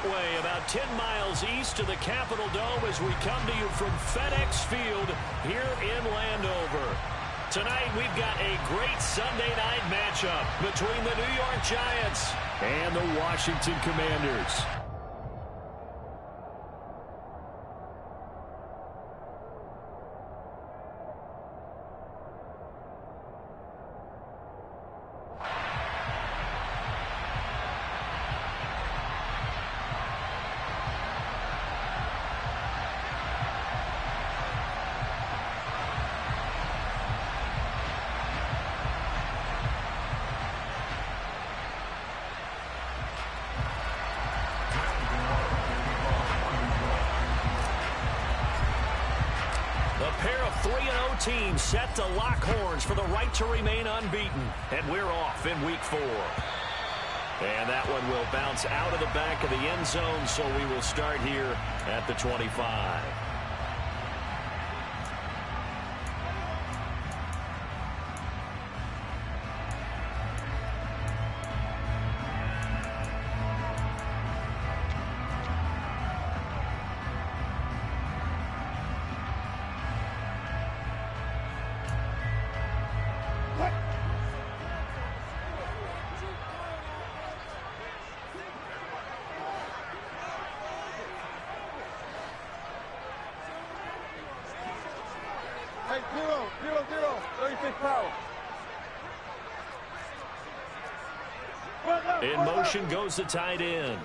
Beltway, about 10 miles east of the Capitol Dome as we come to you from FedEx Field here in Landover. Tonight we've got a great Sunday night matchup between the New York Giants and the Washington Commanders. A pair of 3-0 teams set to lock horns for the right to remain unbeaten. And we're off in week 4. And that one will bounce out of the back of the end zone, so we will start here at the 25. Hey, 0-0-0, 36 power. In motion goes the tight end.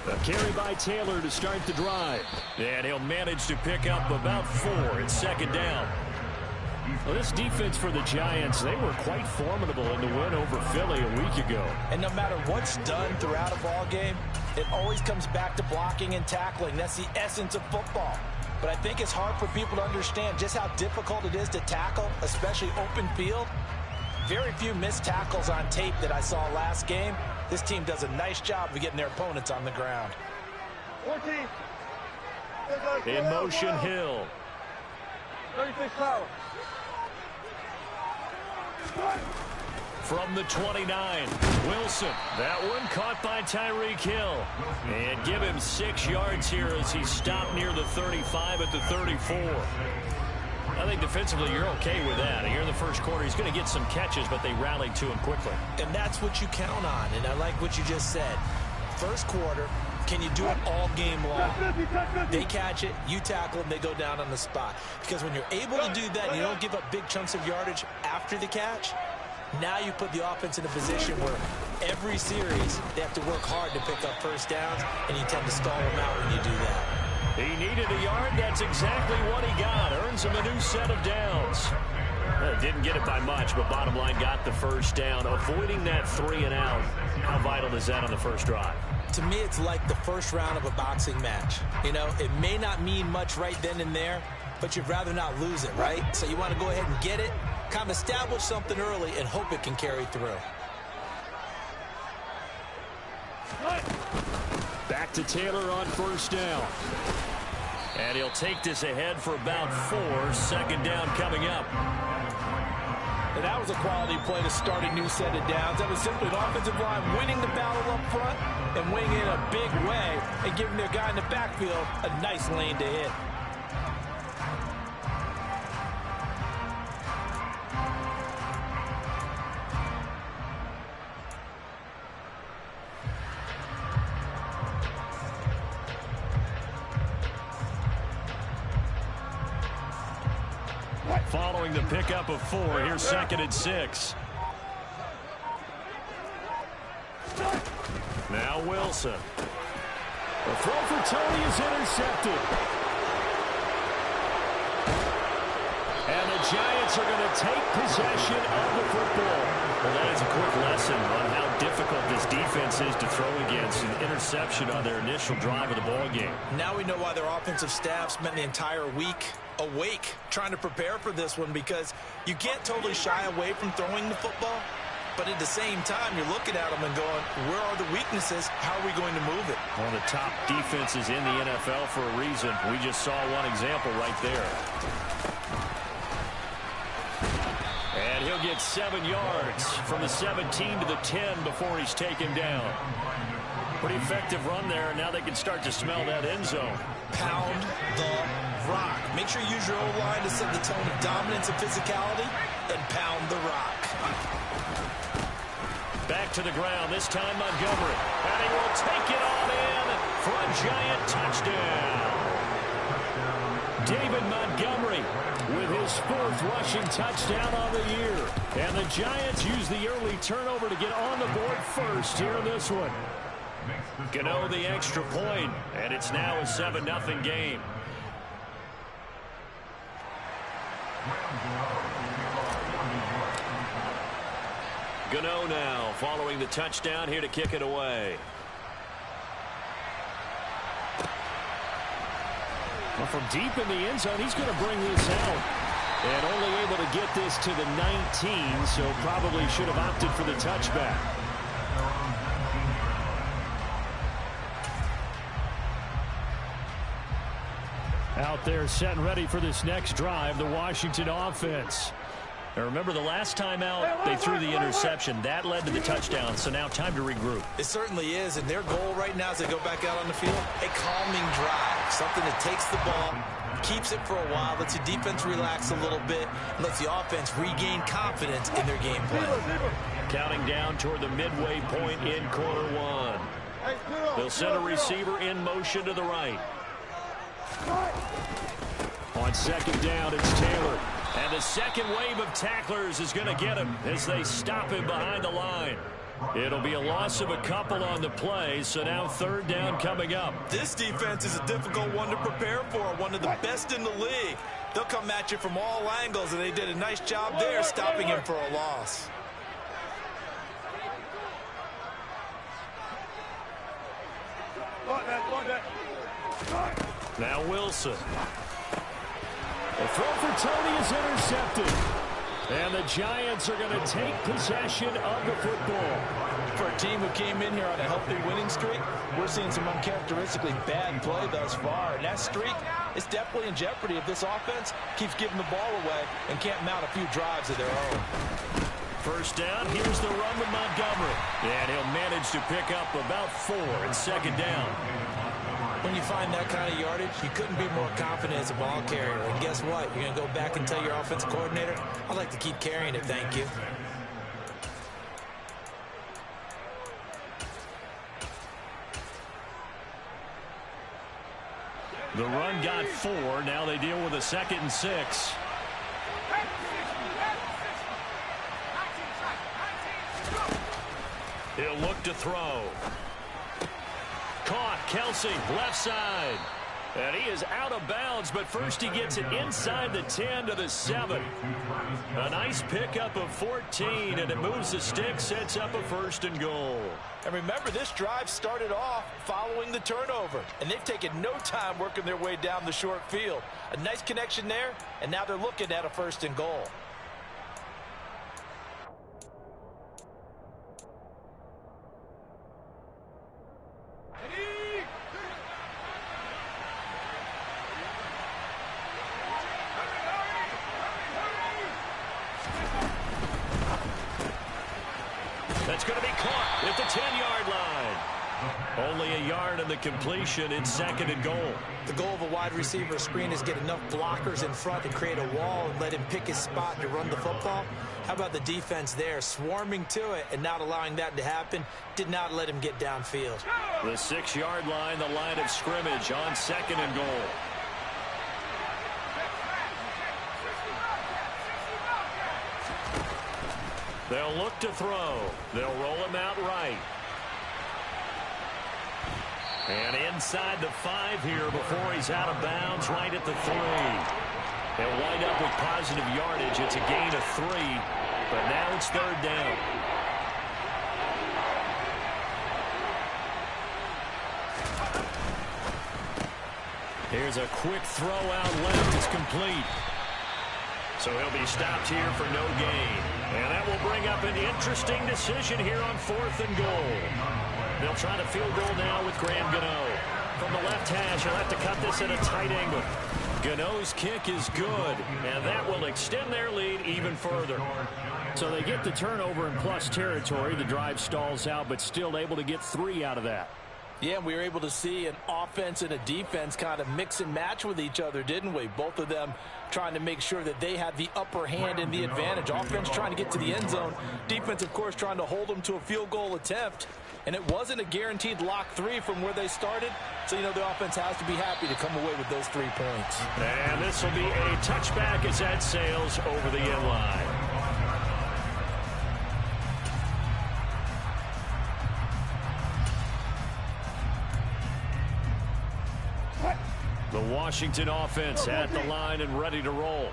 A carry by Taylor to start the drive. And he'll manage to pick up about 4. It's second down. Well, this defense for the Giants, they were quite formidable in the win over Philly a week ago. And no matter what's done throughout a ball game, it always comes back to blocking and tackling. That's the essence of football. But I think it's hard for people to understand just how difficult it is to tackle, especially open field. Very few missed tackles on tape that I saw last game. This team does a nice job of getting their opponents on the ground. 14. In motion, Hill. 36 power. From the 29, Wilson. That one caught by Tyreek Hill. And give him 6 yards here as he stopped near the 35 at the 34. I think defensively you're okay with that. Here in the first quarter, he's going to get some catches, but they rallied to him quickly. And that's what you count on, and I like what you just said. First quarter, can you do it all game long? They catch it, you tackle them, they go down on the spot. Because when you're able to do that and you don't give up big chunks of yardage after the catch, now you put the offense in a position where every series they have to work hard to pick up first downs, and you tend to stall them out when you do that. He needed a yard. That's exactly what he got. Earns him a new set of downs. Didn't get it by much, but bottom line got the first down. Avoiding that 3 and out. How vital is that on the first drive? To me, it's like the first round of a boxing match. You know, it may not mean much right then and there, but you'd rather not lose it, right? So you want to go ahead and get it, kind of establish something early, and hope it can carry through. Back to Taylor on first down. And he'll take this ahead for about 4. Second down coming up. And that was a quality play to start a new set of downs. That was simply an offensive line winning the battle up front and winning in a big way and giving their guy in the backfield a nice lane to hit. Following the pickup of 4, here's second and 6. Now Wilson. The throw for Tony is intercepted. And the Giants are going to take possession of the football. Well, that is a quick lesson on how difficult this defense is to throw against. An interception on their initial drive of the ball game. Now we know why their offensive staff spent the entire week awake trying to prepare for this one, because you can't totally shy away from throwing the football, but at the same time you're looking at them and going, where are the weaknesses? How are we going to move it? One of the top defenses in the NFL for a reason. We just saw one example right there. And he'll he'll get 7 yards from the 17 to the 10 before he's taken down. Pretty effective run there, and now they can start to smell that end zone. Pound the rock. Make sure you use your O-line to set the tone of dominance and physicality, and pound the rock. Back to the ground, this time Montgomery. And he will take it on in for a giant touchdown. David Montgomery with his 4th rushing touchdown on the year. And the Giants use the early turnover to get on the board first here in this one. Gano the extra point, and it's now a 7-0 game. Gano now following the touchdown here to kick it away. Well, from deep in the end zone, he's going to bring this out. And only able to get this to the 19, so probably should have opted for the touchback. Out there set and ready for this next drive, the Washington offense. Now remember, the last time out, they threw the interception. That led to the touchdown, so now time to regroup. It certainly is, and their goal right now as they go back out on the field, a calming drive, something that takes the ball, keeps it for a while, lets the defense relax a little bit, and lets the offense regain confidence in their game plan. Counting down toward the midway point in quarter 1. They'll send a receiver in motion to the right. On second down, it's Taylor. And the second wave of tacklers is going to get him as they stop him behind the line. It'll be a loss of a couple on the play, so now 3rd down coming up. This defense is a difficult one to prepare for, one of the best in the league. They'll come at you from all angles, and they did a nice job there stopping him for a loss. Now Wilson. The throw for Tony is intercepted. And the Giants are going to take possession of the football. For a team who came in here on a healthy winning streak, we're seeing some uncharacteristically bad play thus far. And that streak is definitely in jeopardy if this offense keeps giving the ball away and can't mount a few drives of their own. First down, here's the run with Montgomery. And he'll manage to pick up about 4 in second down. When you find that kind of yardage, you couldn't be more confident as a ball carrier. And guess what? You're going to go back and tell your offensive coordinator, I'd like to keep carrying it, thank you. The run got 4. Now they deal with a 2nd and 6. He'll look to throw. Caught, Kelsey, left side. And he is out of bounds, but first he gets it inside the 10 to the 7. A nice pickup of 14, and it moves the stick, sets up a 1st and goal. And remember, this drive started off following the turnover, and they've taken no time working their way down the short field. A nice connection there, and now they're looking at a 1st and goal. That's going to be caught at the 10-yard line. Only a yard on the completion. It's 2nd and goal. The goal of a wide receiver screen is get enough blockers in front to create a wall and let him pick his spot to run the football. How about the defense there, swarming to it and not allowing that to happen? Did not let him get downfield. The 6-yard line, the line of scrimmage on 2nd and goal. They'll look to throw. They'll roll him out right. And inside the 5 here before he's out of bounds, right at the 3. They'll wind up with positive yardage. It's a gain of 3, but now it's 3rd down. Here's a quick throw out left. It's complete. So he'll be stopped here for no gain. And that will bring up an interesting decision here on 4th and goal. They'll try to field goal now with Graham Gano. From the left hash, he'll have to cut this at a tight angle. Gano's kick is good, and that will extend their lead even further. So they get the turnover in plus territory. The drive stalls out, but still able to get 3 out of that. Yeah, we were able to see an offense and a defense kind of mix and match with each other, didn't we? Both of them trying to make sure that they had the upper hand and the advantage. Offense trying to get to the end zone. Defense, of course, trying to hold them to a field goal attempt. And it wasn't a guaranteed lock 3 from where they started. So, you know, the offense has to be happy to come away with those 3 points. And this will be a touchback as that sails over the end line. The Washington offense at the line and ready to roll.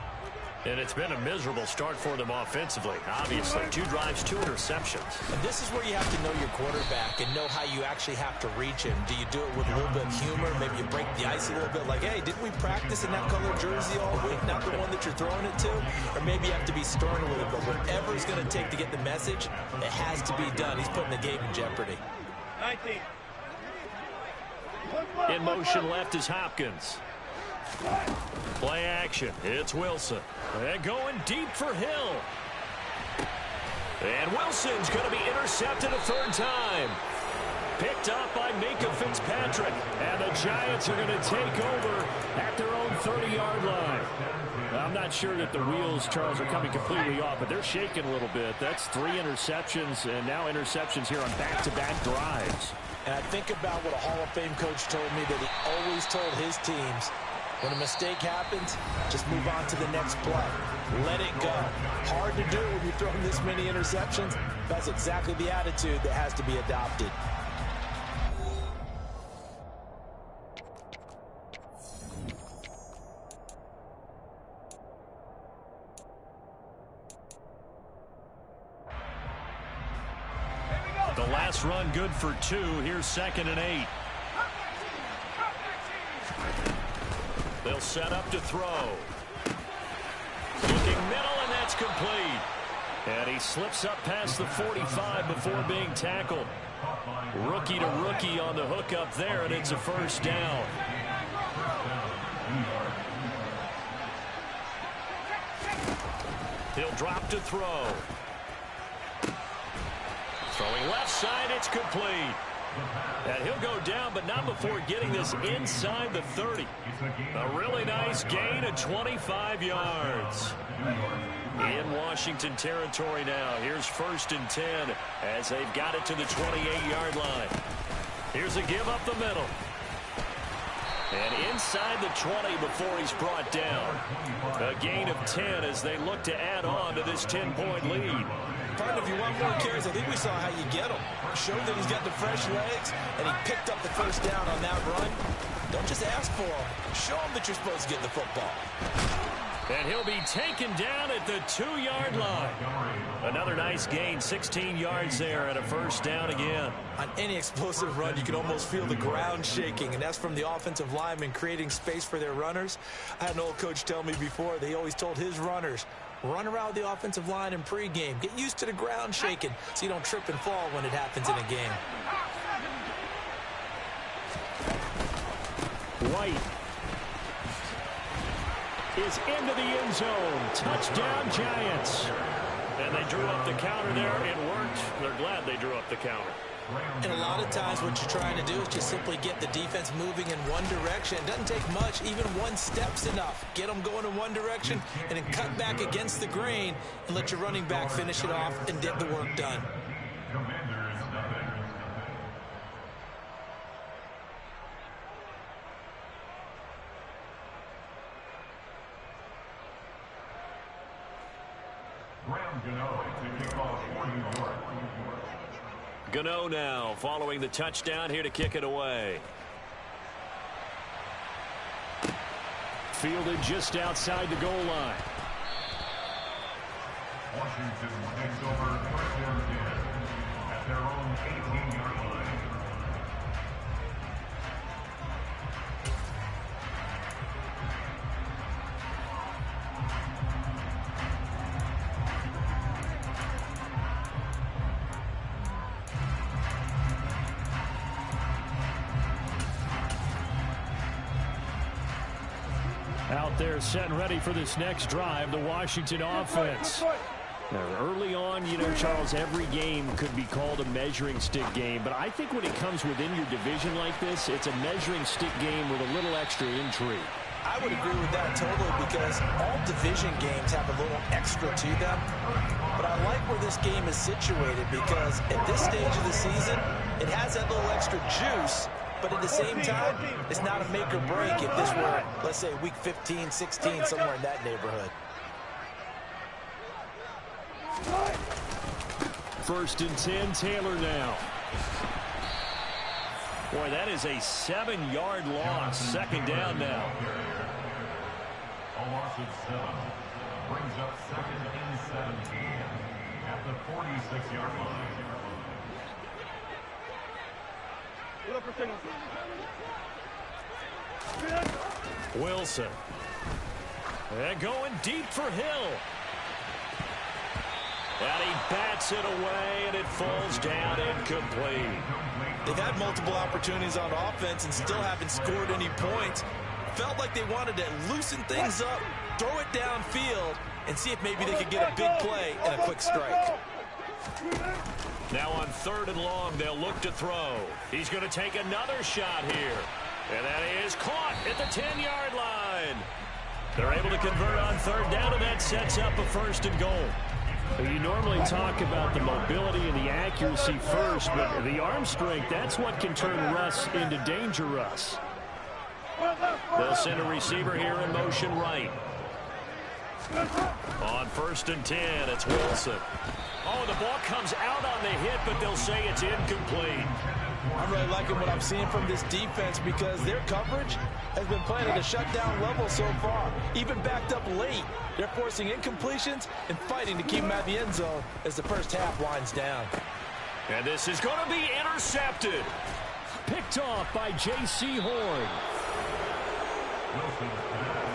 And it's been a miserable start for them offensively. Obviously, 2 drives, 2 interceptions. And this is where you have to know your quarterback and know how you actually have to reach him. Do you do it with a little bit of humor? Maybe you break the ice a little bit like, hey, didn't we practice in that color jersey all week? Not the one that you're throwing it to? Or maybe you have to be stern with it. But whatever it's going to take to get the message, it has to be done. He's putting the game in jeopardy. 19. In motion left is Hopkins. Play action. It's Wilson. And going deep for Hill. And Wilson's going to be intercepted a 3rd time. Picked up by Minka Fitzpatrick. And the Giants are going to take over at their own 30-yard line. I'm not sure that the wheels, Charles, are coming completely off, but they're shaking a little bit. That's 3 interceptions, and now interceptions here on back-to-back drives. And I think about what a Hall of Fame coach told me that he always told his teams, when a mistake happens, just move on to the next play. Let it go. Hard to do when you're throwing this many interceptions. That's exactly the attitude that has to be adopted. The last run good for 2. Here's 2nd and 8. They'll set up to throw. Looking middle, and that's complete. And he slips up past the 45 before being tackled. Rookie to rookie on the hook up there, and it's a 1st down. He'll drop to throw. Throwing left side, it's complete. And he'll go down, but not before getting this inside the 30. A really nice gain of 25 yards. In Washington territory now. Here's 1st and 10 as they've got it to the 28-yard line. Here's a give up the middle. And inside the 20 before he's brought down. A gain of 10 as they look to add on to this 10-point lead. Partner, if you want more carries, I think we saw how you get him. Showed that he's got the fresh legs, and he picked up the 1st down on that run. Don't just ask for him. Show him that you're supposed to get the football. And he'll be taken down at the 2-yard line. Another nice gain, 16 yards there, and a 1st down again. On any explosive run, you can almost feel the ground shaking, and that's from the offensive linemen creating space for their runners. I had an old coach tell me before, they always told his runners, run around the offensive line in pregame. Get used to the ground shaking so you don't trip and fall when it happens in a game. White is into the end zone. Touchdown, Giants. And they drew up the counter there. It worked. They're glad they drew up the counter. And a lot of times what you're trying to do is just simply get the defense moving in one direction. It doesn't take much. Even 1 step's enough. Get them going in one direction and then cut back against the grain and let your running back finish it off and get the work done. Gano now following the touchdown here to kick it away. Fielded just outside the goal line. Washington takes over 1st and 10 at their own 18-yard line. Out there set and ready for this next drive, the Washington offense. Early on, you know, Charles, every game could be called a measuring stick game. But I think when it comes within your division like this, it's a measuring stick game with a little extra intrigue. I would agree with that totally, because all division games have a little extra to them. But I like where this game is situated, because at this stage of the season, it has that little extra juice. But at the same time, it's not a make or break if this were, let's say, week 15, 16, somewhere in that neighborhood. First and 10, Taylor now. Boy, that is a 7-yard loss. Second down now. A loss of 7 brings up second and 17 at the 46-yard line. Wilson. And going deep for Hill. And he bats it away, and it falls down incomplete. They've had multiple opportunities on offense and still haven't scored any points. Felt like they wanted to loosen things up, throw it downfield, and see if maybe they could get a big play and a quick strike. Now on 3rd and long, they'll look to throw. He's going to take another shot here. And that is caught at the 10-yard line. They're able to convert on 3rd down, and that sets up a 1st and goal. You normally talk about the mobility and the accuracy first, but the arm strength, that's what can turn Russ into danger Russ. They'll send a receiver here in motion right. On 1st and 10, it's Wilson. Oh, the ball comes out on the hit, but they'll say it's incomplete. I'm really liking what I'm seeing from this defense, because their coverage has been playing at a shutdown level so far. Even backed up late, they're forcing incompletions and fighting to keep them at the end zone as the first half winds down. And this is going to be intercepted. Picked off by J.C. Horn.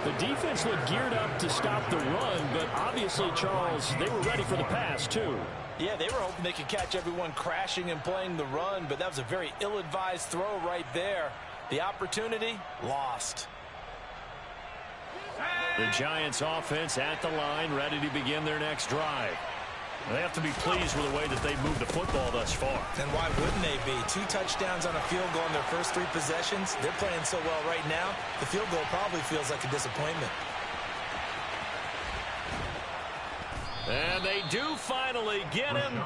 The defense looked geared up to stop the run, but obviously, Charles, they were ready for the pass, too. Yeah, they were hoping they could catch everyone crashing and playing the run, but that was a very ill-advised throw right there. The opportunity, lost. The Giants offense at the line, ready to begin their next drive. They have to be pleased with the way that they've moved the football thus far. And why wouldn't they be? 2 touchdowns on a field goal in their first 3 possessions. They're playing so well right now, the field goal probably feels like a disappointment. And they do finally get him,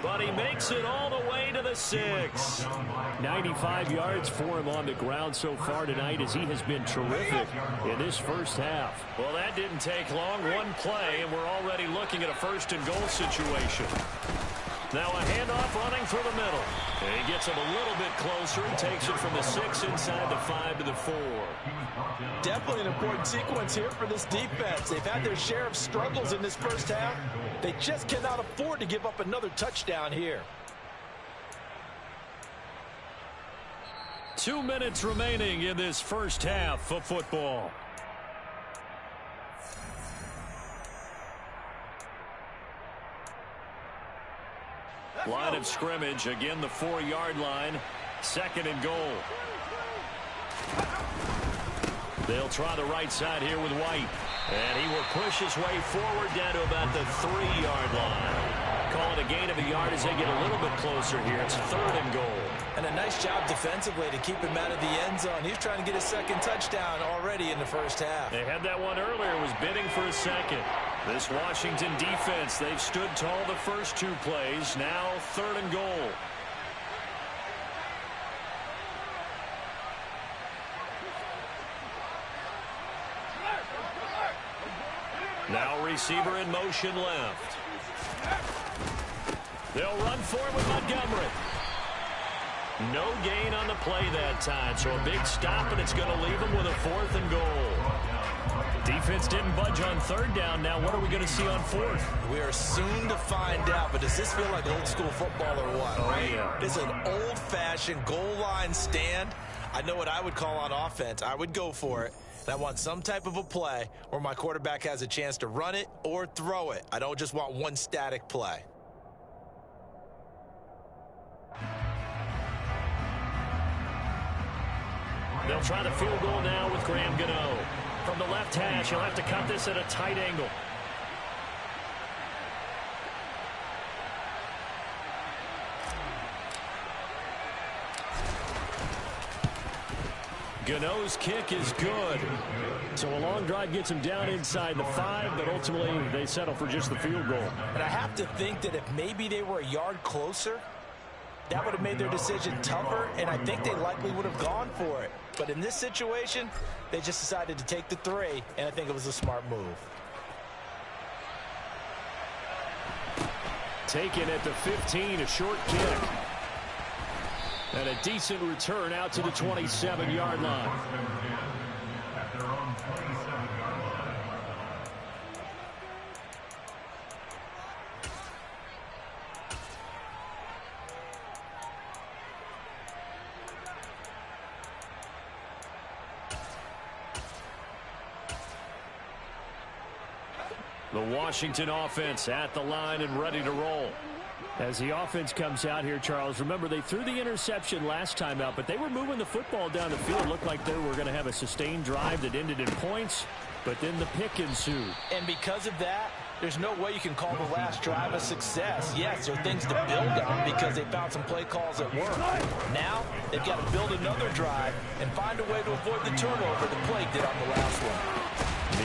but he makes it all the way to the 6. 95 yards for him on the ground so far tonight, as he has been terrific in this first half. Well, that didn't take long. One play, and we're already looking at a 1st and goal situation. Now a handoff running through the middle. And he gets him a little bit closer and takes it from the 6 inside the 5 to the 4. Definitely an important sequence here for this defense. They've had their share of struggles in this first half. They just cannot afford to give up another touchdown here. 2 minutes remaining in this first half of football. Line of scrimmage, again the 4-yard line. 2nd and goal. They'll try the right side here with White. And he will push his way forward down to about the 3-yard line. Call it a gain of a yard as they get a little bit closer here. It's 3rd and goal. And a nice job defensively to keep him out of the end zone. He's trying to get his 2nd touchdown already in the first half. They had that one earlier, was bidding for a 2nd. This Washington defense, they've stood tall the first 2 plays. Now 3rd and goal. Now receiver in motion left. They'll run for it with Montgomery. No gain on the play that time, so a big stop, and it's going to leave them with a 4th and goal. Defense didn't budge on 3rd down. Now what are we going to see on 4th? We are soon to find out, but does this feel like old school football or what? Oh, yeah. This is an old-fashioned goal line stand. I know what I would call on offense. I would go for it. And I want some type of a play where my quarterback has a chance to run it or throw it. I don't just want one static play. They'll try the field goal now with Graham Gano. From the left hash, he'll have to cut this at a tight angle. Gano's kick is good. So a long drive gets him down inside the 5, but ultimately they settle for just the field goal. And I have to think that if maybe they were a yard closer, that would have made their decision tougher, and I think they likely would have gone for it. But in this situation, they just decided to take the 3, and I think it was a smart move. Taken at the 15, a short kick. And a decent return out to the 27-yard line. At their own 27-yard line. The Washington offense at the line and ready to roll. As the offense comes out here, Charles, remember they threw the interception last time out, but they were moving the football down the field. It looked like they were going to have a sustained drive that ended in points, but then the pick ensued. And because of that, there's no way you can call the last drive a success. Yes, there are things to build on because they found some play calls that work. Now, they've got to build another drive and find a way to avoid the turnover the play did on the last one.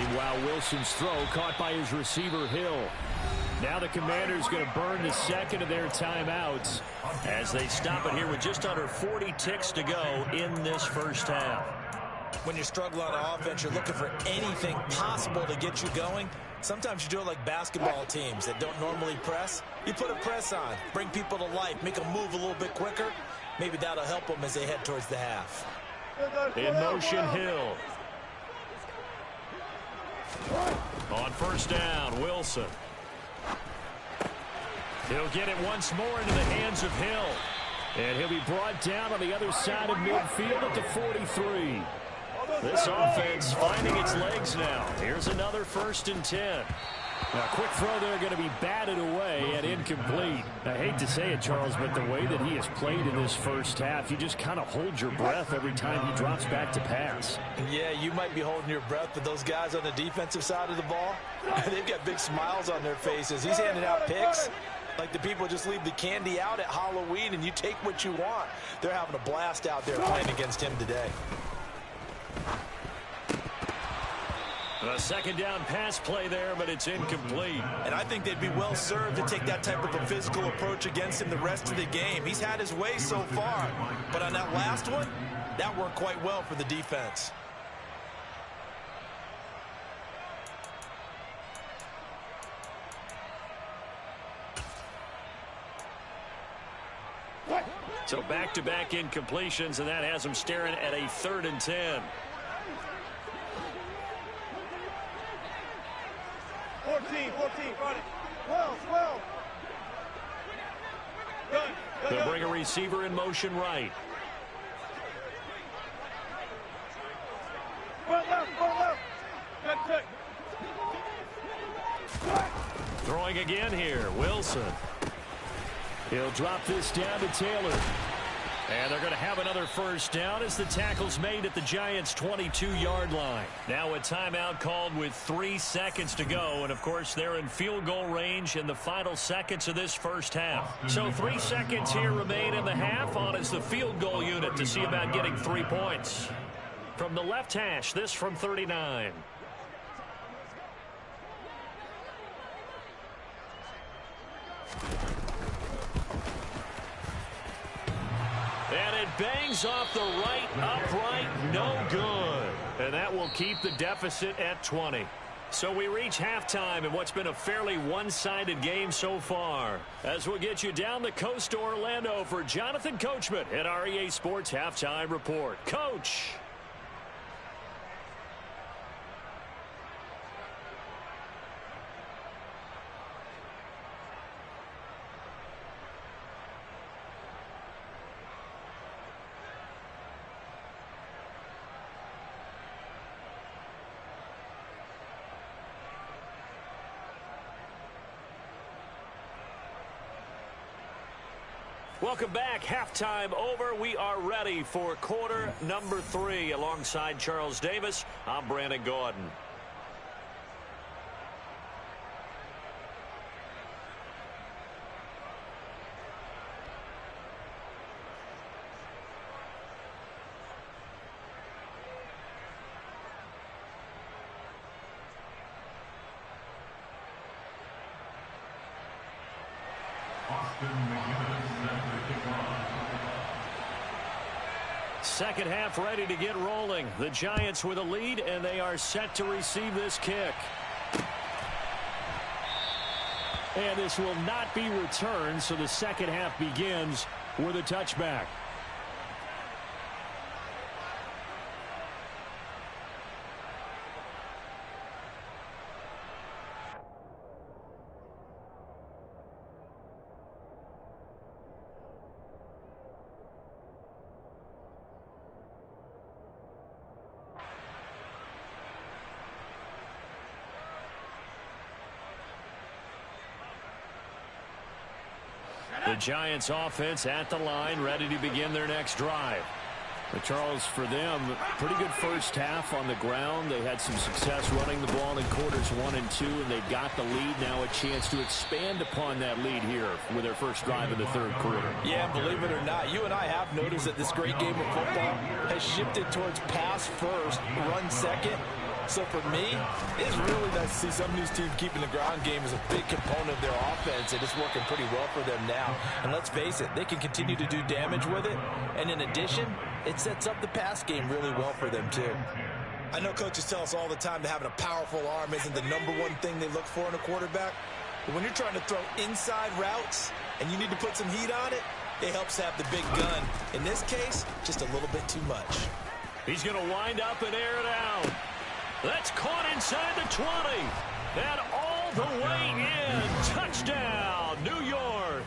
Meanwhile, Wilson's throw caught by his receiver, Hill. Now the Commanders going to burn the second of their timeouts as they stop it here with just under 40 ticks to go in this first half. When you struggle on offense, you're looking for anything possible to get you going. Sometimes you do it like basketball teams that don't normally press. You put a press on, bring people to life, make them move a little bit quicker. Maybe that'll help them as they head towards the half. In motion, Hill. On first down, Wilson. He'll get it once more into the hands of Hill. And he'll be brought down on the other side of midfield at the 43. This offense finding its legs now. Here's another 1st and 10. Now, quick throw there going to be batted away and incomplete. I hate to say it, Charles, but the way that he has played in this first half, you just kind of hold your breath every time he drops back to pass. Yeah, you might be holding your breath, but those guys on the defensive side of the ball, they've got big smiles on their faces. He's handing out picks like the people just leave the candy out at Halloween and you take what you want. They're having a blast out there playing against him today. A second down pass play there, but it's incomplete. And I think they'd be well served to take that type of a physical approach against him the rest of the game. He's had his way so far, but on that last one, that worked quite well for the defense. So back-to-back incompletions, and that has him staring at a 3rd and 10. 14, run it. 12. They'll bring a receiver in motion right. Left. Check. Throwing again here, Wilson. He'll drop this down to Taylor. And they're going to have another first down as the tackle's made at the Giants' 22-yard line. Now a timeout called with 3 seconds to go. And, of course, they're in field goal range in the final seconds of this first half. So 3 seconds here remain in the half. On is the field goal unit to see about getting 3 points. From the left hash, this from 39. And it bangs off the right upright, no good. And that will keep the deficit at 20. So we reach halftime in what's been a fairly one-sided game so far. As we'll get you down the coast to Orlando for Jonathan Coachman at our EA Sports Halftime Report. Coach. Welcome back. Halftime over. We are ready for quarter number 3. Alongside Charles Davis, I'm Brandon Gordon. second half ready to get rolling. The Giants with a lead, and they are set to receive this kick. And this will not be returned, so the second half begins with a touchback. The Giants offense at the line, ready to begin their next drive. But Charles, for them, pretty good first half on the ground. They had some success running the ball in quarters 1 and 2, and they've got the lead. Now a chance to expand upon that lead here with their first drive in the third quarter. Yeah, believe it or not, you and I have noticed that this great game of football has shifted towards pass first, run second. So for me, it's really nice to see some of these teams keeping the ground game as a big component of their offense, and it's working pretty well for them now. And let's face it, they can continue to do damage with it. And in addition, it sets up the pass game really well for them too. I know coaches tell us all the time that having a powerful arm isn't the #1 thing they look for in a quarterback. But when you're trying to throw inside routes and you need to put some heat on it, it helps have the big gun. In this case, just a little bit too much. He's going to wind up and air it out. That's caught inside the 20. And all the way in. Touchdown, New York.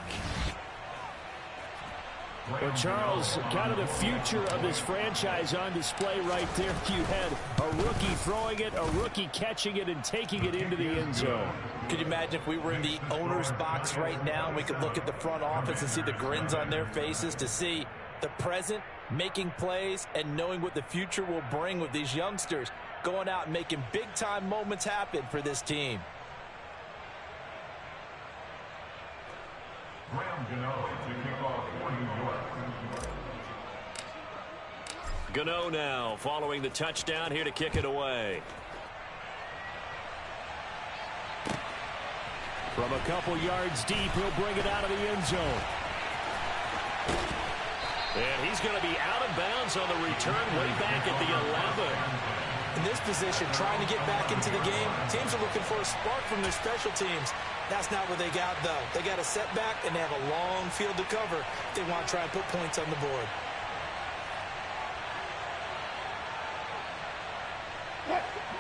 Well, Charles, kind of the future of this franchise on display right there. You had a rookie throwing it, a rookie catching it, and taking it into the end zone. Could you imagine if we were in the owner's box right now and we could look at the front office and see the grins on their faces, to see the present making plays and knowing what the future will bring with these youngsters going out and making big-time moments happen for this team. Gano now following the touchdown here to kick it away. From a couple yards deep, he'll bring it out of the end zone. And he's going to be out of bounds on the return way back at the 11. In this position, trying to get back into the game, teams are looking for a spark from their special teams. That's not what they got, though. They got a setback, and they have a long field to cover if they want to try and put points on the board.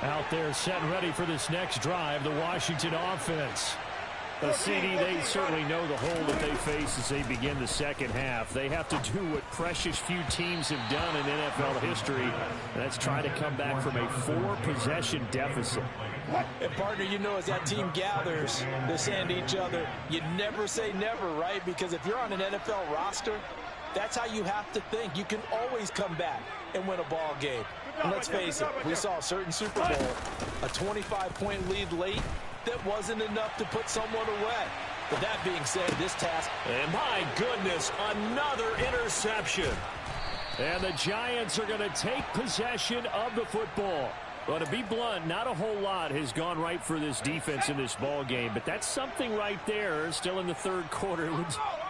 Out there set and ready for this next drive, the Washington offense. The CD, they certainly know the hole that they face as they begin the second half. They have to do what precious few teams have done in NFL history. That's try to come back from a 4-possession deficit. And partner, you know, as that team gathers, they're saying to each other, you never say never, right? Because if you're on an NFL roster, that's how you have to think. You can always come back and win a ball game. And let's face it, we saw a certain Super Bowl, a 25-point lead late, that wasn't enough to put someone away. But that being said, this task... And my goodness, another interception. And the Giants are going to take possession of the football. Well, to be blunt, not a whole lot has gone right for this defense in this ball game, but that's something right there. Still in the third quarter.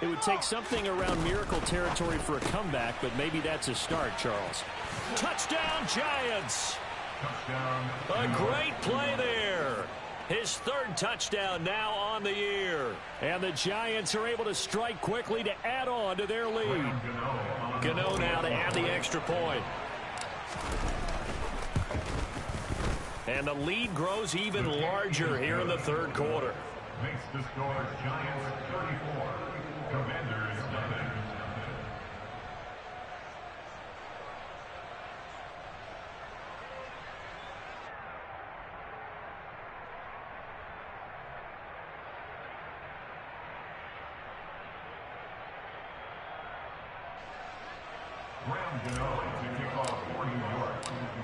It would take something around miracle territory for a comeback, but maybe that's a start, Charles. Touchdown, Giants! A great play there. His third touchdown now on the year. And the Giants are able to strike quickly to add on to their lead. Gano now to add the extra point. And the lead grows even larger here in the third quarter. Makes the score Giants 34, Commanders nothing.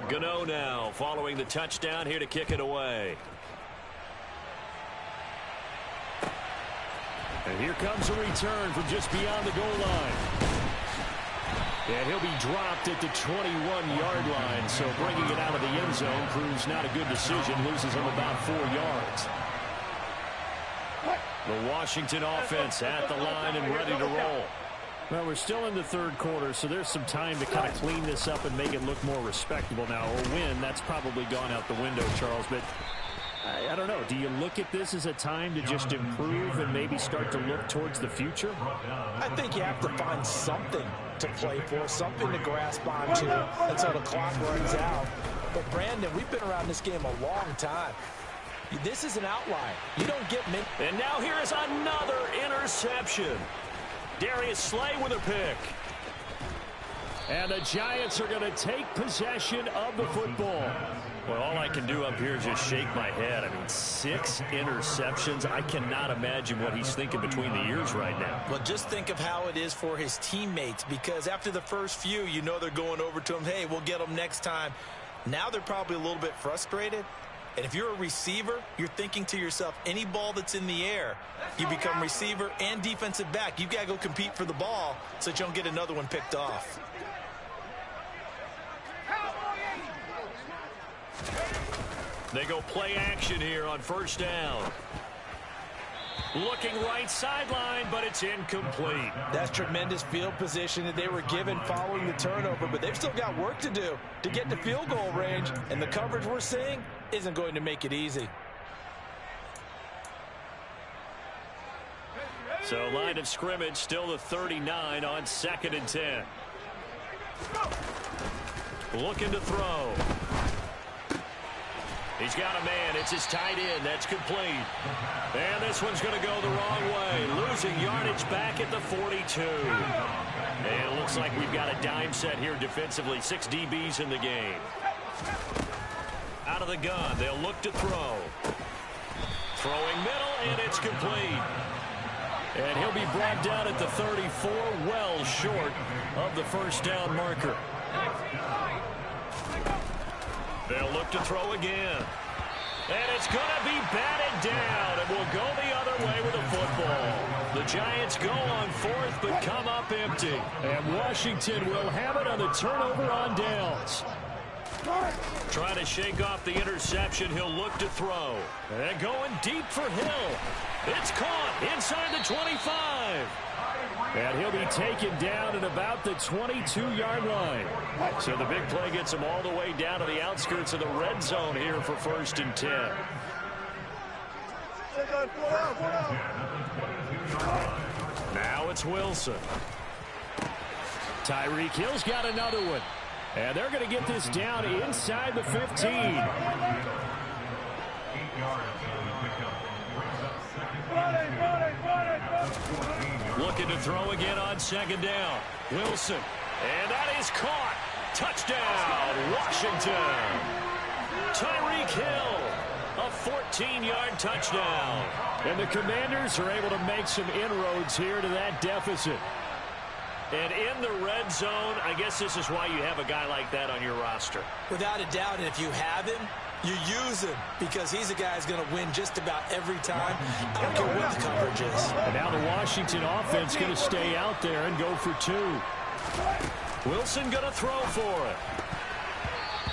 Gano now following the touchdown here to kick it away. And here comes a return from just beyond the goal line. And he'll be dropped at the 21-yard line, so bringing it out of the end zone proves not a good decision, loses him about 4 yards. The Washington offense at the line and ready to roll. Well, we're still in the third quarter, so there's some time to kind of clean this up and make it look more respectable now. A win, that's probably gone out the window, Charles. But I don't know. Do you look at this as a time to just improve and maybe start to look towards the future? I think you have to find something to play for, something to grasp onto until the clock runs out. But, Brandon, we've been around this game a long time. This is an outlier. You don't get many. And now here is another interception. Darius Slay with a pick. And the Giants are going to take possession of the football. Well, all I can do up here is just shake my head. I mean, 6 interceptions. I cannot imagine what he's thinking between the ears right now. Well, just think of how it is for his teammates, because after the first few, you know they're going over to him, hey, we'll get them next time. Now they're probably a little bit frustrated. And if you're a receiver, you're thinking to yourself, any ball that's in the air, you become receiver and defensive back. You've got to go compete for the ball so that you don't get another one picked off. They go play action here on first down. Looking right sideline, but it's incomplete. That's tremendous field position that they were given following the turnover, but they've still got work to do to get to field goal range, and the coverage we're seeing isn't going to make it easy. So line of scrimmage still the 39 on 2nd and 10. Looking to throw. He's got a man. It's his tight end. That's complete. And this one's going to go the wrong way. Losing yardage back at the 42. And it looks like we've got a dime set here defensively. 6 DBs in the game. Out of the gun. They'll look to throw. Throwing middle, and it's complete. And he'll be brought down at the 34, well short of the first down marker. They'll look to throw again. And it's going to be batted down, and will go the other way with the football. The Giants go on 4th, but come up empty. And Washington will have it on the turnover on downs. Trying to shake off the interception. He'll look to throw. And going deep for Hill. It's caught inside the 25. And he'll be taken down at about the 22-yard line. So the big play gets him all the way down to the outskirts of the red zone here for 1st and 10. Now it's Wilson. Tyreek Hill's got another one. And they're going to get this down inside the 15. Looking to throw again on 2nd down. Wilson. And that is caught. Touchdown, Washington. Tyreek Hill. A 14-yard touchdown. And the Commanders are able to make some inroads here to that deficit. And in the red zone, I guess this is why you have a guy like that on your roster. Without a doubt, and if you have him, you use him, because he's a guy who's going to win just about every time. I don't care what the coverage is. And now the Washington offense going to stay out there and go for 2. Wilson going to throw for it.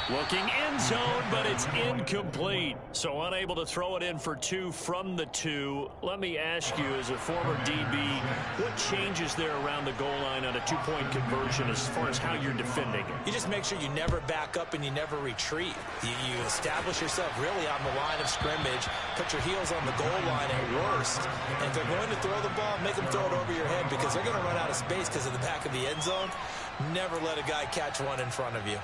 Looking end zone, but it's incomplete. So unable to throw it in for 2 from the 2. Let me ask you, as a former DB, what changes there around the goal line on a 2-point conversion as far as how you're defending it? You just make sure you never back up and you never retreat. You establish yourself really on the line of scrimmage, put your heels on the goal line at worst. And if they're going to throw the ball, make them throw it over your head, because they're going to run out of space because of the back of the end zone. Never let a guy catch one in front of you.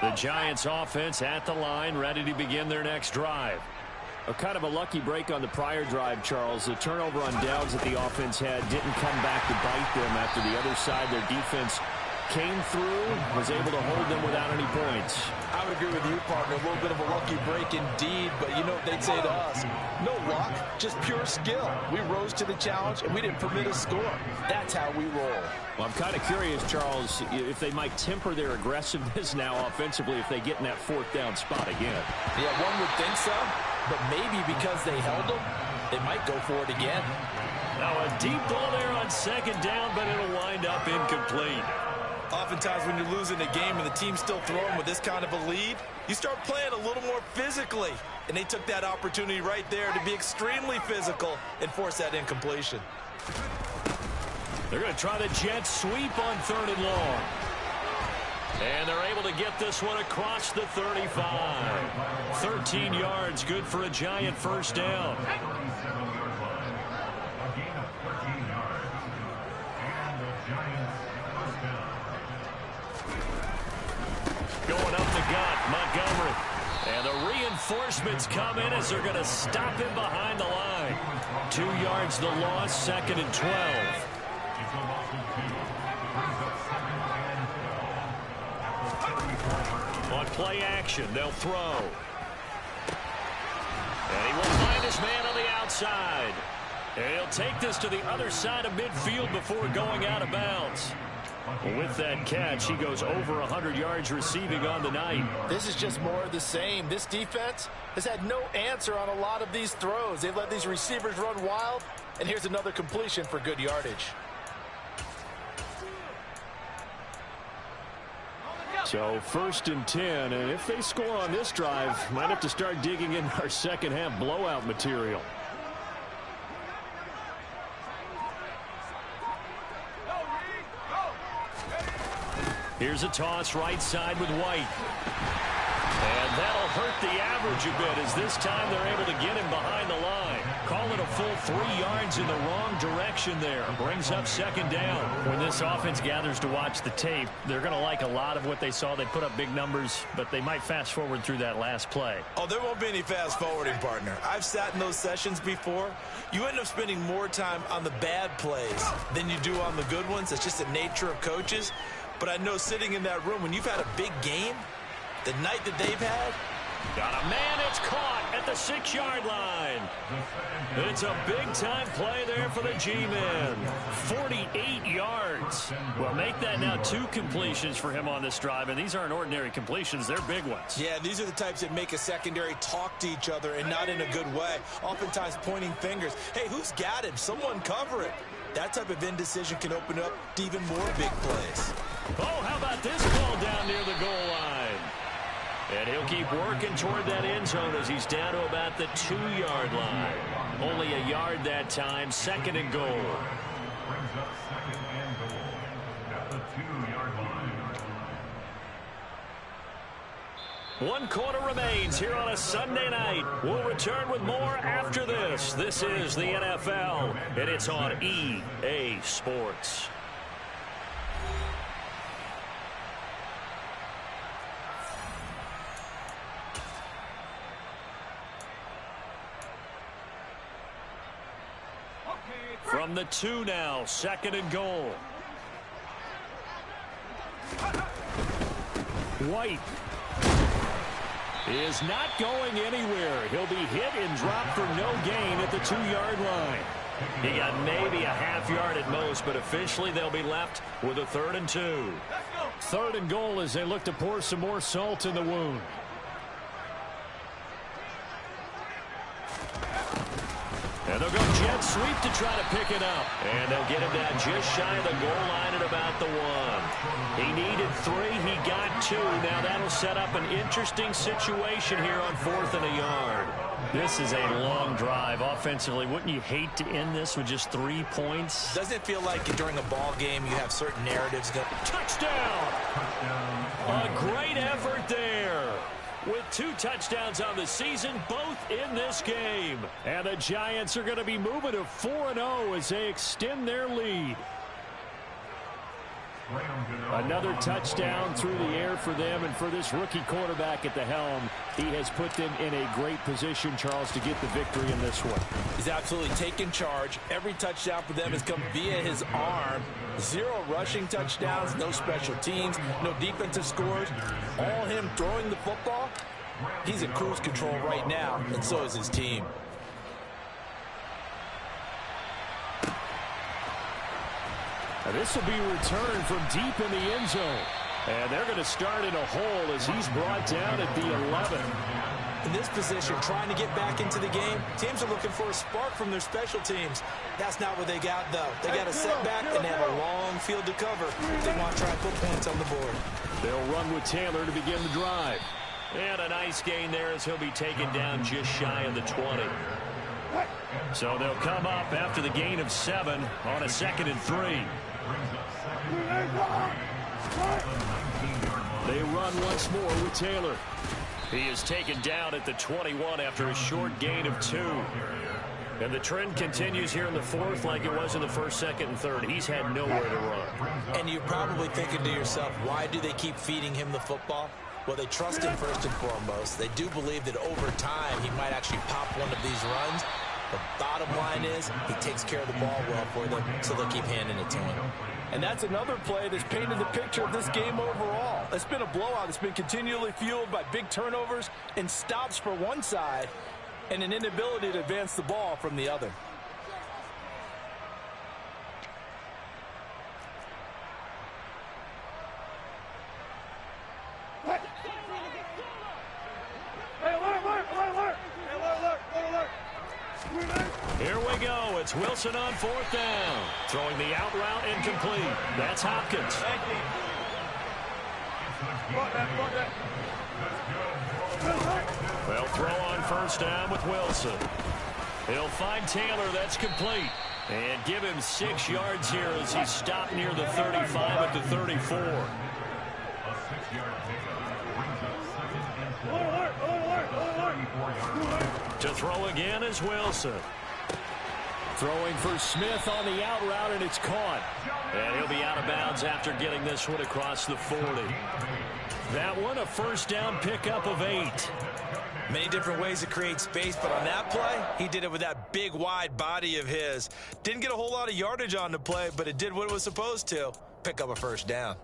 The Giants offense at the line, ready to begin their next drive. Kind of a lucky break on the prior drive, Charles. The turnover on downs that the offense had didn't come back to bite them after the other side. Their defense came through, was able to hold them without any points. I would agree with you, partner. A little bit of a lucky break indeed, but you know what they'd say to us? No luck, just pure skill. We rose to the challenge, and we didn't permit a score. That's how we roll. Well, I'm kind of curious, Charles, if they might temper their aggressiveness now offensively if they get in that 4th down spot again. Yeah, one would think so, but maybe because they held them, they might go for it again. Now a deep ball there on 2nd down, but it'll wind up incomplete. Oftentimes when you're losing a game and the team's still throwing with this kind of a lead, you start playing a little more physically. And they took that opportunity right there to be extremely physical and force that incompletion. They're going to try the jet sweep on 3rd and long. And they're able to get this one across the 35. 13 yards, good for a Giant first down. Going up the gut, Montgomery. And the reinforcements come in as they're going to stop him behind the line. 2 yards the loss, 2nd and 12. On play action, they'll throw. And he will find his man on the outside. And he'll take this to the other side of midfield before going out of bounds. With that catch, he goes over 100 yards receiving on the night. This is just more of the same. This defense has had no answer on a lot of these throws. They've let these receivers run wild, and here's another completion for good yardage. So 1st and 10, and if they score on this drive, might have to start digging in our second half blowout material. Here's a toss right side with White. And that'll hurt the average a bit as this time they're able to get him behind the line. Call it a full 3 yards in the wrong direction there. Brings up 2nd down. When this offense gathers to watch the tape, they're going to like a lot of what they saw. They put up big numbers, but they might fast forward through that last play. Oh, there won't be any fast forwarding, partner. I've sat in those sessions before. You end up spending more time on the bad plays than you do on the good ones. It's just the nature of coaches. But I know sitting in that room, when you've had a big game, the night that they've had. Got a man, it's caught at the 6-yard line. It's a big-time play there for the G-men. 48 yards. Well, make that now 2 completions for him on this drive, and these aren't ordinary completions. They're big ones. Yeah, these are the types that make a secondary talk to each other and not in a good way. Oftentimes pointing fingers. Hey, who's got him? Someone cover it. That type of indecision can open up to even more big plays. Oh, how about this ball down near the goal line? And he'll keep working toward that end zone as he's down to about the 2-yard line. Only a yard that time, 2nd and goal. Brings up 2nd and goal at the 2-yard line. 1 quarter remains here on a Sunday night. We'll return with more after this. This is the NFL, and it's on EA Sports. From the 2 now, 2nd and goal. White is not going anywhere. He'll be hit and dropped for no gain at the 2-yard line. He got maybe a half yard at most, but officially they'll be left with a 3rd and 2. 3rd and goal as they look to pour some more salt in the wound. And they'll go jet sweep to try to pick it up. And they'll get him down just shy of the goal line at about the 1. He needed 3. He got 2. Now that'll set up an interesting situation here on 4th and a yard. This is a long drive. Offensively, wouldn't you hate to end this with just 3 points? Doesn't it feel like during a ball game you have certain narratives that... Touchdown! A great effort there. With 2 touchdowns on the season, both in this game. And the Giants are going to be moving to 4-0 as they extend their lead. Another touchdown through the air for them, and for this rookie quarterback at the helm, he has put them in a great position, Charles, to get the victory in this one. He's absolutely taken charge. Every touchdown for them has come via his arm. 0 rushing touchdowns, no special teams, no defensive scores. All him throwing the football. He's in cruise control right now, and so is his team. And this will be returned from deep in the end zone. And they're going to start in a hole as he's brought down at the 11. this position, trying to get back into the game, teams are looking for a spark from their special teams. That's not what they got, though. They got a setback, and they have a long field to cover if they want to try and put points on the board. They'll run with Taylor to begin the drive. And a nice gain there as he'll be taken down just shy of the 20. So they'll come up after the gain of 7 on a 2nd and 3. They run once more with Taylor. He is taken down at the 21 after a short gain of 2. And the trend continues here in the 4th like it was in the 1st, 2nd, and 3rd. He's had nowhere to run. And you're probably thinking to yourself, why do they keep feeding him the football? Well, they trust him first and foremost. They do believe that over time he might actually pop one of these runs. The bottom line is he takes care of the ball well for them, so they'll keep handing it to him. And that's another play that's painted the picture of this game overall. It's been a blowout. It's been continually fueled by big turnovers and stops for one side and an inability to advance the ball from the other. Here we go. It's Wilson on 4th down. Throwing the out route incomplete. That's Hopkins. They'll throw on 1st down with Wilson. He'll find Taylor. That's complete. And give him 6 yards here as he stopped near the 35 at the 34. To throw again is Wilson. Throwing for Smith on the out route, and it's caught. And he'll be out of bounds after getting this one across the 40. That one, a 1st down pickup of 8. Many different ways to create space, but on that play, he did it with that big, wide body of his. Didn't get a whole lot of yardage on the play, but it did what it was supposed to. Pick up a 1st down.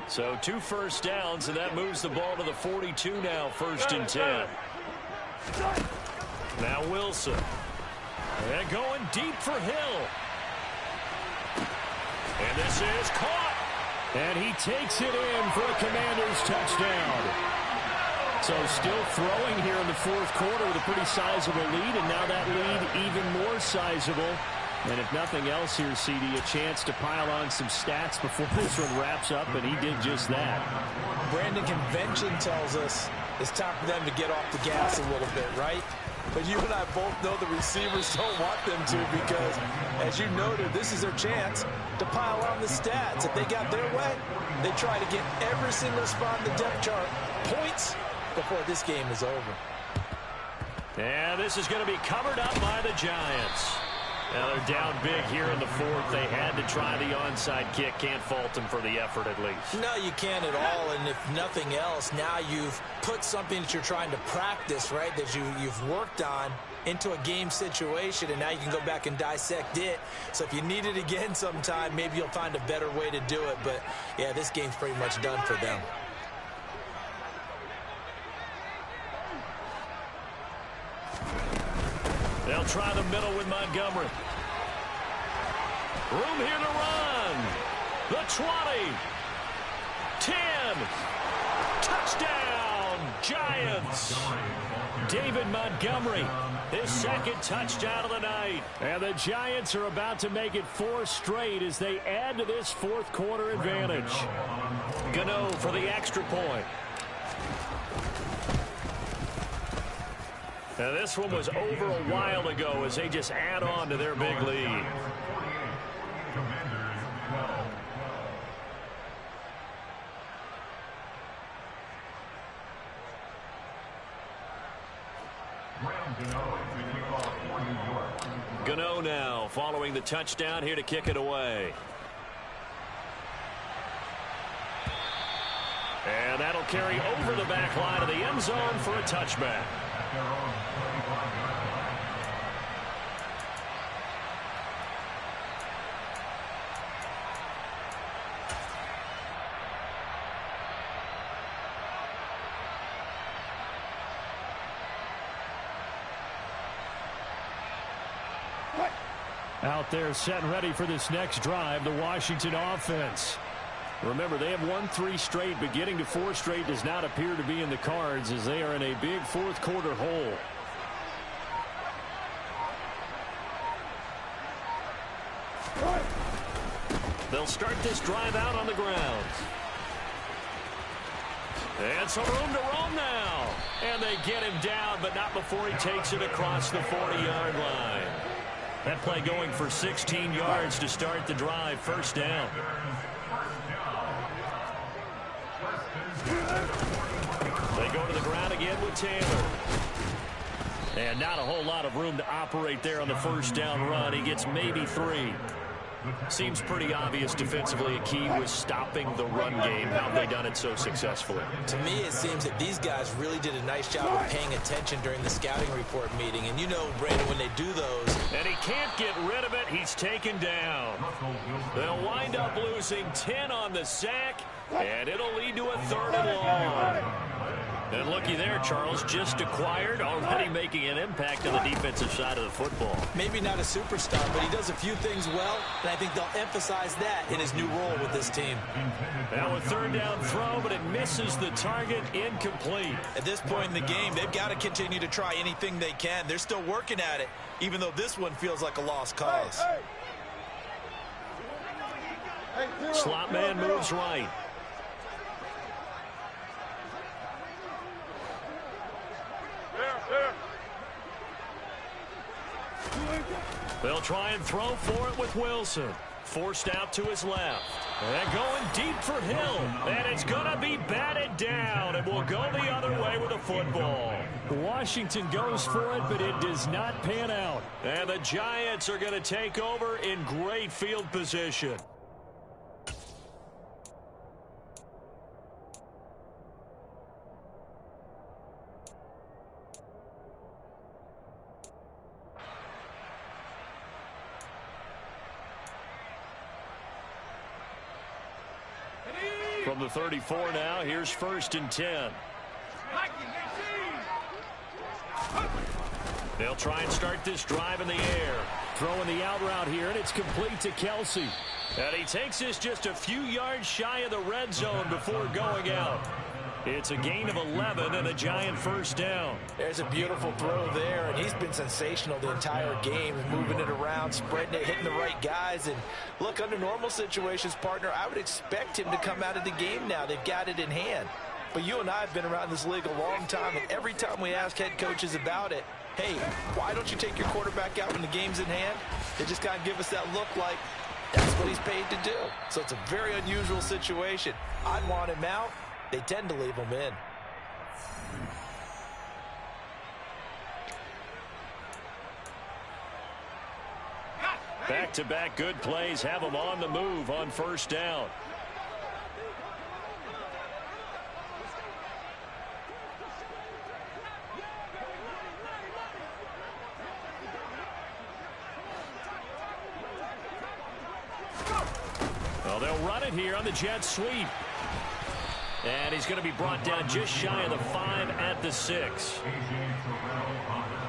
So 2 1st downs, and that moves the ball to the 42 now, 1st and 10. Now Wilson. And going deep for Hill. And this is caught. And he takes it in for a Commanders touchdown. So still throwing here in the 4th quarter with a pretty sizable lead, and now that lead even more sizable. And if nothing else here, CD, a chance to pile on some stats before this one wraps up, and he did just that. Brandon, convention tells us it's time for them to get off the gas a little bit, right? But you and I both know the receivers don't want them to because, as you noted, this is their chance to pile on the stats. If they got their way, they try to get every single spot in the depth chart points before this game is over. And this is going to be covered up by the Giants. Now they're down big here in the 4th. They had to try the onside kick. Can't fault them for the effort at least. No, you can't at all. And if nothing else, now you've put something that you're trying to practice, right, that you've worked on into a game situation, and now you can go back and dissect it. So if you need it again sometime, maybe you'll find a better way to do it. But, yeah, this game's pretty much done for them. They'll try the middle with Montgomery. Room here to run. The 20. 10. Touchdown, Giants. David Montgomery, his 2nd touchdown of the night. And the Giants are about to make it 4 straight as they add to this 4th quarter advantage. Gano for the extra point. Now this one was over a while ago as they just add on to their big lead. Gano now following the touchdown here to kick it away. And that'll carry over the back line of the end zone for a touchback. Out there set and ready for this next drive, the Washington offense. Remember, they have won 3 straight, but getting to 4 straight does not appear to be in the cards as they are in a big fourth quarter hole. They'll start this drive out on the ground. And some room to roam now. And they get him down, but not before he takes it across the 40-yard line. That play going for 16 yards to start the drive. First down. They go to the ground again with Taylor. And not a whole lot of room to operate there on the first down run. He gets maybe 3. Seems pretty obvious defensively a key was stopping the run game. How have they done it so successfully? To me, it seems that these guys really did a nice job of paying attention during the scouting report meeting. And you know, Brandon, when they do those. And he can't get rid of it. He's taken down. They'll wind up losing 10 on the sack, and it'll lead to a 3rd and long. And looky there, Charles, just acquired, already making an impact on the defensive side of the football. Maybe not a superstar, but he does a few things well, and I think they'll emphasize that in his new role with this team. Now a 3rd down throw, but it misses the target, incomplete. At this point in the game, they've got to continue to try anything they can. They're still working at it, even though this one feels like a lost cause. Slot man moves right. They'll try and throw for it with Wilson. Forced out to his left. And going deep for Hill. And it's going to be batted down. It will go the other way with a football. Washington goes for it, but it does not pan out. And the Giants are going to take over in great field position. From the 34 now, here's 1st and 10. They'll try and start this drive in the air. Throwing the out route here, and it's complete to Kelsey. And he takes this just a few yards shy of the red zone before going out. It's a gain of 11 and a Giant 1st down. There's a beautiful throw there, and he's been sensational the entire game, moving it around, spreading it, hitting the right guys. And look, under normal situations, partner, I would expect him to come out of the game now. They've got it in hand. But you and I have been around this league a long time, and every time we ask head coaches about it, hey, why don't you take your quarterback out when the game's in hand? They just kind of give us that look like that's what he's paid to do. So it's a very unusual situation. I'd want him out. They tend to leave him in. Back-to-back good plays have him on the move on 1st down. Well, they'll run it here on the jet sweep. And he's going to be brought down just shy of the 5 at the 6.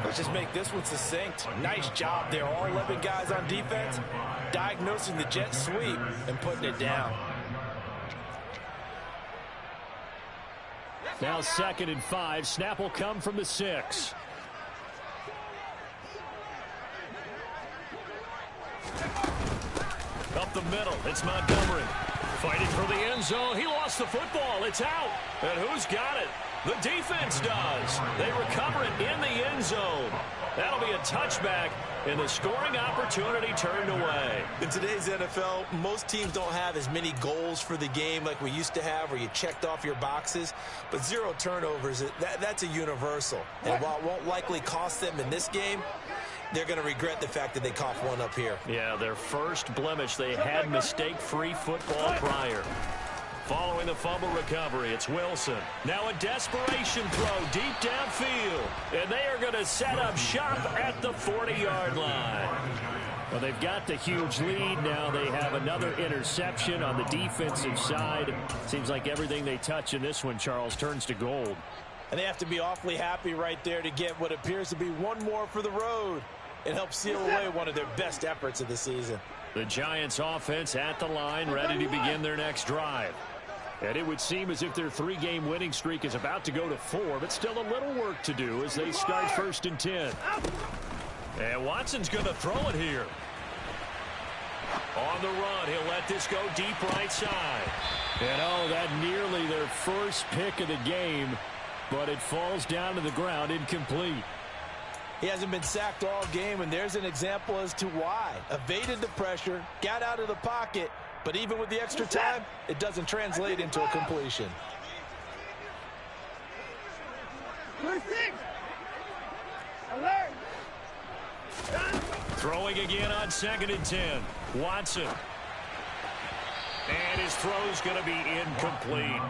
Let's just make this one succinct. Nice job there. All 11 guys on defense diagnosing the jet sweep and putting it down. Now 2nd and 5. Snap will come from the 6. Up the middle. It's Montgomery. Fighting for the end zone. He lost the football. It's out. And who's got it? The defense does. They recover it in the end zone. That'll be a touchback, and the scoring opportunity turned away. In today's NFL, most teams don't have as many goals for the game like we used to have, where you checked off your boxes. But 0 turnovers, that's a universal. And while it won't likely cost them in this game, they're going to regret the fact that they coughed one up here. Yeah, their first blemish. They had mistake-free football prior. Following the fumble recovery, it's Wilson. Now a desperation throw deep downfield. And they are going to set up shop at the 40-yard line. Well, they've got the huge lead. Now they have another interception on the defensive side. Seems like everything they touch in this one, Charles, turns to gold. And they have to be awfully happy right there to get what appears to be one more for the road. It helps seal away one of their best efforts of the season. The Giants offense at the line, ready to begin their next drive. And it would seem as if their 3-game winning streak is about to go to 4, but still a little work to do as they start 1st and 10. And Watson's going to throw it here. On the run, he'll let this go deep right side. And oh, that nearly their first pick of the game, but it falls down to the ground incomplete. He hasn't been sacked all game, and there's an example as to why. Evaded the pressure, got out of the pocket, but even with the extra time, it doesn't translate into a completion. Alert! Throwing again on 2nd and 10. Watson. And his throw's going to be incomplete.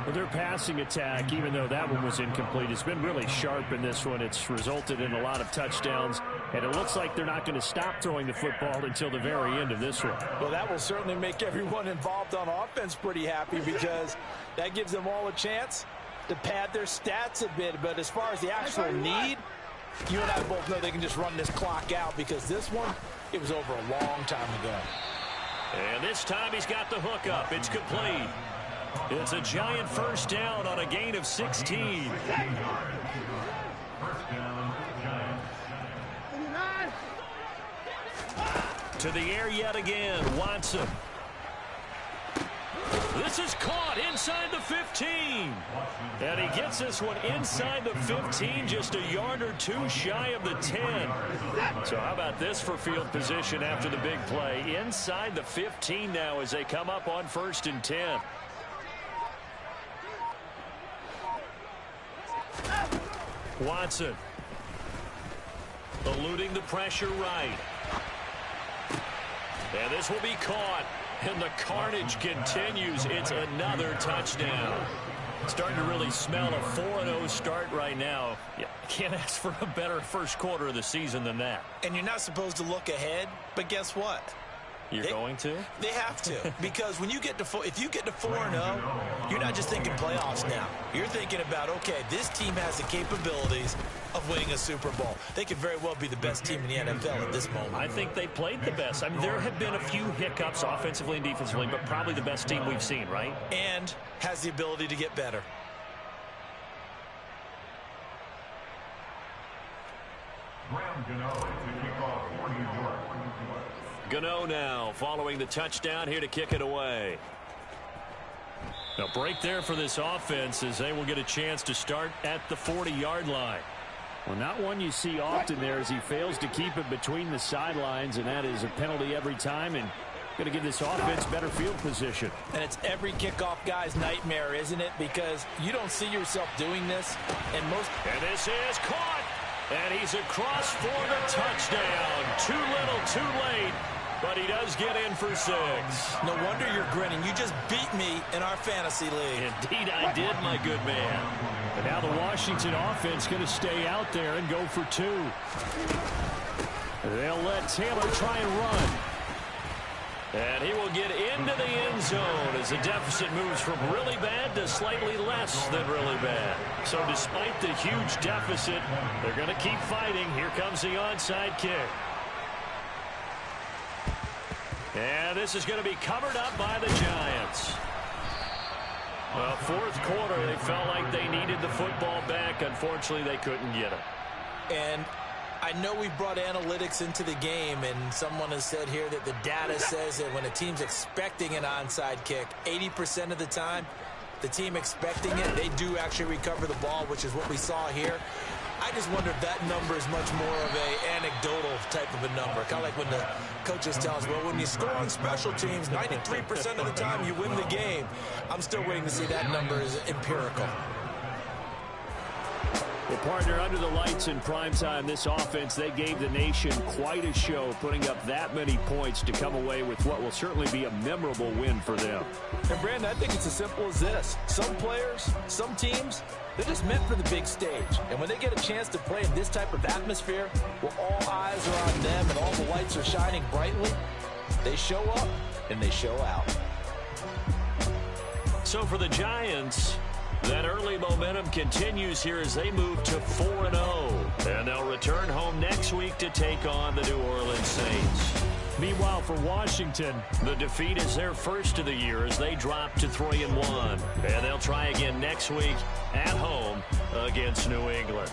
Well, their passing attack, even though that one was incomplete, has been really sharp in this one. It's resulted in a lot of touchdowns, and it looks like they're not going to stop throwing the football until the very end of this one. Well, that will certainly make everyone involved on offense pretty happy because that gives them all a chance to pad their stats a bit. But as far as the actual need, you and I both know they can just run this clock out because this one, it was over a long time ago. And this time he's got the hook up. It's complete. It's a Giant first down on a gain of 16. To the air yet again, Watson. This is caught inside the 15. And he gets this one inside the 15, just a yard or two shy of the 10. So how about this for field position after the big play? Inside the 15 now as they come up on 1st and 10. Watson. Eluding the pressure right. And this will be caught. And the carnage continues. It's another touchdown. Starting to really smell a 4-0 start right now. Yeah, can't ask for a better first quarter of the season than that. And you're not supposed to look ahead, but guess what? You're going to? They have to, because when you get to if you get to 4-0, you're not just thinking playoffs now. You're thinking about, okay, this team has the capabilities of winning a Super Bowl. They could very well be the best team in the NFL at this moment. I think they played the best. I mean, there have been a few hiccups offensively and defensively, but probably the best team we've seen, right? And has the ability to get better. Gano now following the touchdown here to kick it away. A break there for this offense as they will get a chance to start at the 40-yard line. Well, not one you see often there as he fails to keep it between the sidelines, and that is a penalty every time, and going to give this offense better field position. And it's every kickoff guy's nightmare, isn't it? Because you don't see yourself doing this. And this is caught, and he's across for the touchdown. Too little, too late. But he does get in for 6. No wonder you're grinning. You just beat me in our fantasy league. Indeed I did, my good man. And now the Washington offense going to stay out there and go for 2. They'll let Taylor try and run. And he will get into the end zone as the deficit moves from really bad to slightly less than really bad. So despite the huge deficit, they're going to keep fighting. Here comes the onside kick. And this is going to be covered up by the Giants. Well, 4th quarter, they felt like they needed the football back. Unfortunately, they couldn't get it. And I know we brought analytics into the game, and someone has said here that the data says that when a team's expecting an onside kick, 80% of the time, the team expecting it, they do actually recover the ball, which is what we saw here. I just wonder if that number is much more of a anecdotal type of a number. Kind of like when the coaches tell us, well, when you score on special teams, 93% of the time you win the game. I'm still waiting to see that number is empirical. Well, partner, under the lights in primetime, this offense, they gave the nation quite a show, putting up that many points to come away with what will certainly be a memorable win for them. And, Brandon, I think it's as simple as this. Some players, some teams, they're just meant for the big stage. And when they get a chance to play in this type of atmosphere, where all eyes are on them and all the lights are shining brightly, they show up and they show out. So for the Giants, that early momentum continues here as they move to 4-0. And they'll return home next week to take on the New Orleans Saints. Meanwhile, for Washington, the defeat is their first of the year as they drop to 3-1. And they'll try again next week at home against New England.